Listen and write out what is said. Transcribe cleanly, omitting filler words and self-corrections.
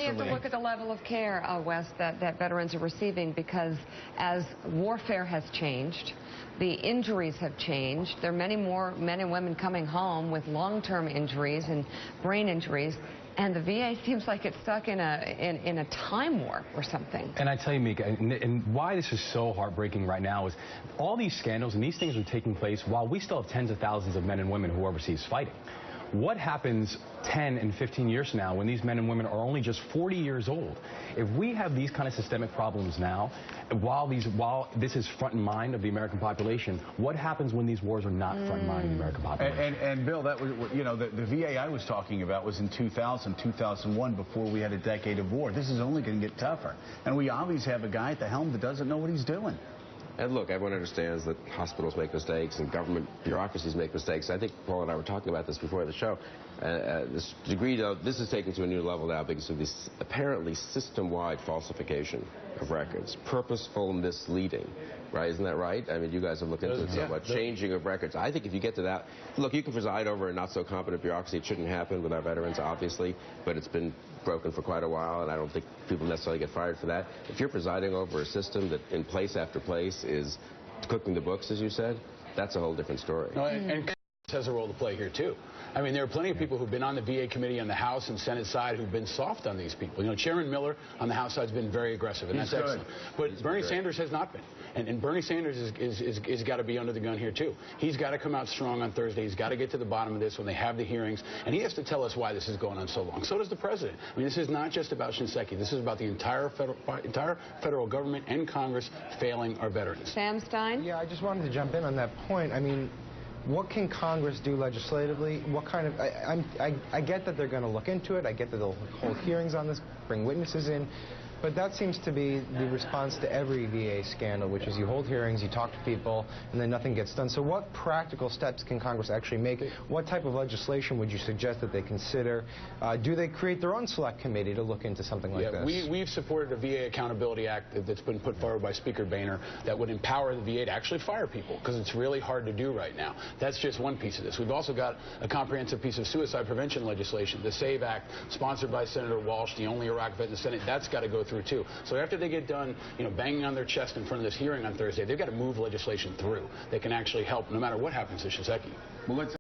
have to look at the level of care, Wes, that veterans are receiving, because as warfare has changed, the injuries have changed. There are many more men and women coming home with long-term injuries and brain injuries. And the VA seems like it's stuck in a time warp or something. And I tell you, Mika, and why this is so heartbreaking right now is all these scandals and these things are taking place while we still have tens of thousands of men and women who are overseas fighting. What happens 10 and 15 years from now when these men and women are only just 40 years old? If we have these kind of systemic problems now, while this is front in mind of the American population, what happens when these wars are not front in mind of the American population? And Bill, that was, you know, the VA I was talking about was in 2000, 2001, before we had a decade of war. This is only going to get tougher. And we always have a guy at the helm that doesn't know what he's doing. And look, everyone understands that hospitals make mistakes and government bureaucracies make mistakes. I think Paul and I were talking about this before the show. This degree of this is taken to a new level now because of this apparently system-wide falsification of records, purposeful misleading. Right? Isn't that right? I mean, you guys have looked into it somewhat. Changing of records. I think if you get to that, look, you can preside over a not-so-competent bureaucracy. It shouldn't happen with our veterans, obviously, but it's been broken for quite a while, and I don't think people necessarily get fired for that. If you're presiding over a system that in place after place is cooking the books, as you said, that's a whole different story. No, and Congress has a role to play here, too. I mean, there are plenty of people who've been on the VA committee on the House and Senate side who've been soft on these people. You know, Chairman Miller on the House side has been very aggressive, and that's excellent. But Bernie Sanders has not been. And Bernie Sanders is got to be under the gun here, too. He's got to come out strong on Thursday. He's got to get to the bottom of this when they have the hearings. And he has to tell us why this is going on so long. So does the president. I mean, this is not just about Shinseki. This is about the entire federal government and Congress failing our veterans. Sam Stein? Yeah, I just wanted to jump in on that point. I mean, what can Congress do legislatively? What kind of... I get that they're going to look into it. I get that they'll hold hearings on this, bring witnesses in. But that seems to be the response to every VA scandal, which is you hold hearings, you talk to people, and then nothing gets done. So what practical steps can Congress actually make? What type of legislation would you suggest that they consider? Do they create their own select committee to look into something like this? We've supported a VA Accountability Act that's been put forward by Speaker Boehner that would empower the VA to actually fire people, because it's really hard to do right now. That's just one piece of this. We've also got a comprehensive piece of suicide prevention legislation, the SAVE Act, sponsored by Senator Walsh, the only Iraq vet in the Senate. That's got to go through too. So after they get done, you know, banging on their chest in front of this hearing on Thursday, they've got to move legislation through that can actually help no matter what happens to Shinseki. Well, let's